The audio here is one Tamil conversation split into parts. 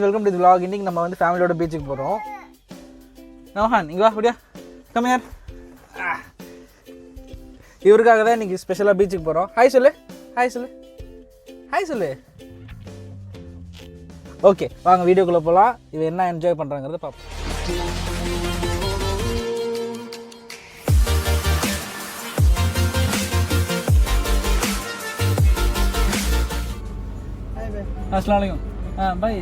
Welcome to the vlog. இன்னைக்கு நம்ம வந்து ஃபேமிலியோட பீச்சுக்கு போகிறோம். நோஹான் இங்கே வா அப்படியா, கம் ஹியர். இவருக்காக தான் இன்னைக்கு ஸ்பெஷலாக பீச்சுக்கு போகிறோம். ஹாய் சொல்லு, ஹாய் சொல்லு, ஹாய் சொல்லு. ஓகே வாங்க வீடியோக்குள்ளே போகலாம். இவன் என்ன என்ஜாய் பண்ணுறாங்கிறத பார்ப்போம். अस्सलाम वालेकुम। हाँ भाई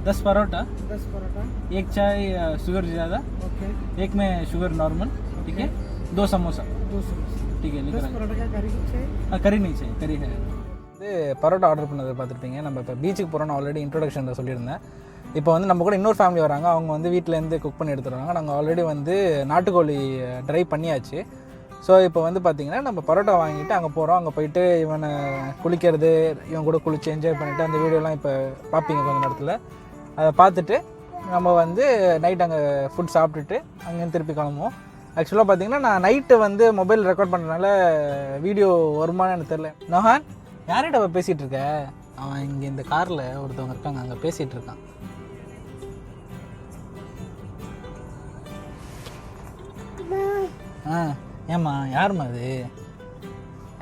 10 परोठा, 10 परोठा, एक चाय शुगर ज़्यादा, ओके, एक में शुगर नॉर्मल, ठीक है, 2 समोसा, 2 समोसा, ठीक है. 10 परोठा क्या करी चाहिए? हाँ करी नहीं चाहिए, करी है. இது பரோட்டா ஆர்டர் பண்ணதை பார்த்துருப்பீங்க. நம்ம இப்போ பீச்சுக்கு போகிறோன்னு ஆல்ரெடி இன்ட்ரோடக்ஷனில் சொல்லியிருந்தேன். இப்போ வந்து நம்ம கூட இன்னொரு ஃபேமிலி வராங்க. அவங்க வந்து வீட்டிலேருந்து குக் பண்ணி எடுத்துருவாங்க. நாங்கள் ஆல்ரெடி வந்து நாட்டுக்கோழி ட்ரை பண்ணியாச்சு. ஸோ இப்போ வந்து பார்த்திங்கன்னா நம்ம பரோட்டா வாங்கிட்டு அங்கே போகிறோம். அங்கே போயிட்டு இவனை குளிக்கிறது, இவன் கூட குளித்து என்ஜாய் பண்ணிவிட்டு அந்த வீடியோலாம் இப்போ பார்ப்பீங்க கொஞ்சம் நேரத்தில். அதை பார்த்துட்டு நம்ம வந்து நைட் அங்கே ஃபுட் சாப்பிட்டுட்டு அங்கேருந்து திருப்பி கிளம்புவோம். ஆக்சுவலாக பார்த்திங்கன்னா நான் நைட்டு வந்து மொபைல் ரெக்கார்ட் பண்ணுறதுனால வீடியோ வருமானு எனக்கு தெரில. நோஹான் யார்கிட்ட அவள் பேசிகிட்டு இருக்க? அவன் இங்கே இந்த காரில் ஒருத்தவங்க இருக்காங்க, அங்கே பேசிகிட்டு இருக்கான். ஆ ஏம்மா யாரும்மா அது?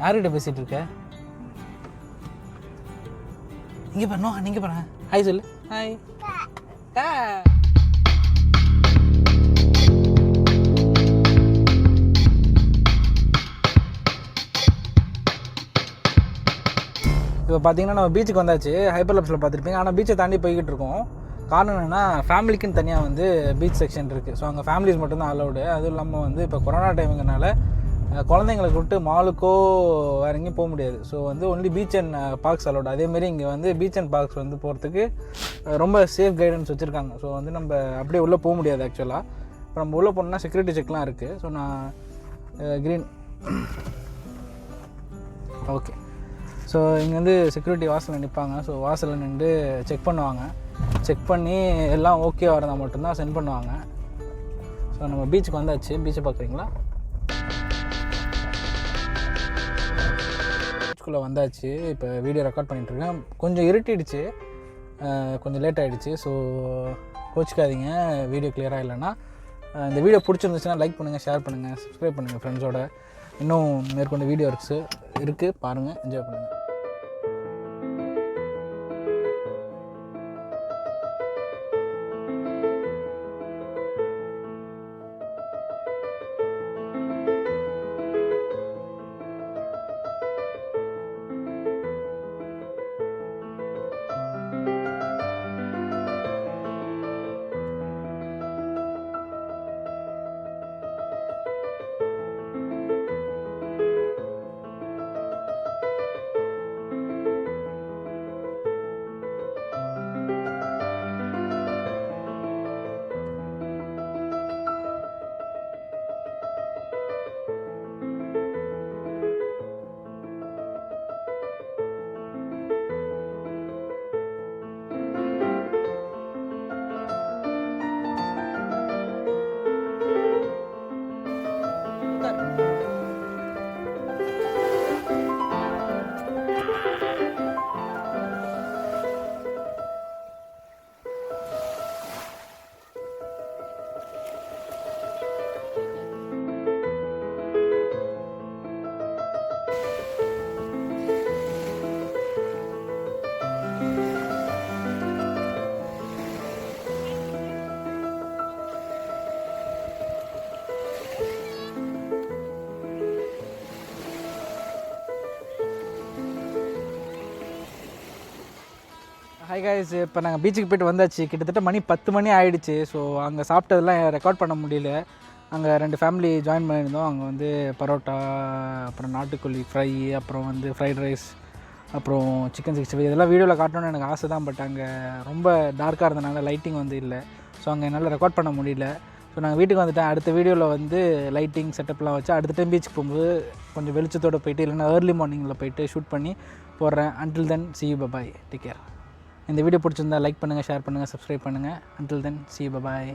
யார்கிட்ட பேசிகிட்டு இருக்க? இங்கே பாரு நோஹான், இங்கே பாரு. ஹாய் சொல்லு, ஹாய். இப்போ பார்த்தீங்கன்னா நம்ம பீச்சுக்கு வந்தாச்சு. ஹைப்பர் லாப்ஸில் பார்த்துருப்பீங்க. ஆனால் பீச்சை தாண்டி போய்கிட்டு இருக்கோம். காரணம் என்னென்னா ஃபேமிலிக்குன்னு தனியாக வந்து பீச் செக்ஷன் இருக்குது. ஸோ அங்கே ஃபேமிலிஸ் மட்டும்தான் அலௌடு. அதுவும் இல்லாமல் வந்து இப்போ கொரோனா டைமுங்கனால குழந்தைங்களை கூப்பிட்டு மாலுக்கோ வேறு எங்கேயும் போக முடியாது. ஸோ வந்து only beach and parks allowed. அதேமாரி இங்கே வந்து பீச் அண்ட் பார்க்ஸ் வந்து போகிறதுக்கு ரொம்ப சேஃப் கைடன்ஸ் வச்சுருக்காங்க. ஸோ வந்து நம்ம அப்படியே உள்ளே போக முடியாது ஆக்சுவலாக. இப்போ நம்ம உள்ளே போனோம்னா செக்யூரிட்டி செக்லாம் இருக்குது. ஸோ நான் க்ரீன் ஓகே. ஸோ இங்கே வந்து செக்யூரிட்டி வாசலில் நிற்பாங்க. ஸோ வாசலில் நின்று செக் பண்ணுவாங்க. செக் பண்ணி எல்லாம் ஓகே வரதான் மட்டும்தான் சென்ட் பண்ணுவாங்க. ஸோ நம்ம பீச்சுக்கு வந்தாச்சு. பீச்சை பார்க்குறீங்களா? பீச்சுக்குள்ளே வந்தாச்சு. இப்போ வீடியோ ரெக்கார்ட் பண்ணிகிட்ருக்கேன். கொஞ்சம் இருட்டிடுச்சு, கொஞ்சம் லேட் ஆகிடுச்சு. ஸோ கோச்சிக்காதீங்க வீடியோ கிளியராக இல்லைன்னா. இந்த வீடியோ பிடிச்சிருந்துச்சுன்னா லைக் பண்ணுங்கள், ஷேர் பண்ணுங்கள், சப்ஸ்கிரைப் பண்ணுங்கள் ஃப்ரெண்ட்ஸோட. இன்னும் மேற்கொண்டு வீடியோ இருக்குது பாருங்கள், என்ஜாய் பண்ணுங்கள். ஹாய் காய்ஸ், இப்போ நாங்கள் பீச்சுக்கு போய்ட்டு வந்தாச்சு. கிட்டத்தட்ட மணி 10 மணி ஆகிடுச்சு. ஸோ அங்கே சாப்பிட்டதெல்லாம் ரெக்கார்ட் பண்ண முடியல. அங்கே 2 ஃபேமிலி ஜாயின் பண்ணியிருந்தோம். அங்கே வந்து பரோட்டா, அப்புறம் நாட்டுக்கோழி ஃப்ரை, அப்புறம் வந்து ஃப்ரைட் ரைஸ், அப்புறம் சிக்கன் 65 இதெல்லாம் வீடியோவில் காட்டணும்னு எனக்கு ஆசை தான். பட் அங்கே ரொம்ப டார்க்காக இருந்தனால லைட்டிங் வந்து இல்லை. ஸோ அங்கே என்னால் ரெக்கார்ட் பண்ண முடியல. ஸோ நாங்கள் வீட்டுக்கு வந்துட்டேன். அடுத்த வீடியோவில் வந்து லைட்டிங் செட்டப்லாம் வச்சு அடுத்த டைம் பீச்சுக்கு போகும்போது கொஞ்சம் வெளிச்சத்தோடு போயிட்டு இல்லைன்னா ஏர்லி மார்னிங்கில் போயிட்டு ஷூட் பண்ணி போடுறேன். Until then see you, bye, take care. இந்த வீடியோ பிடிச்சிருந்தா லைக் பண்ணுங்கள், ஷேர் பண்ணுங்கள், சப்ஸ்கிரைப் பண்ணுங்கள். Until then see you, bye.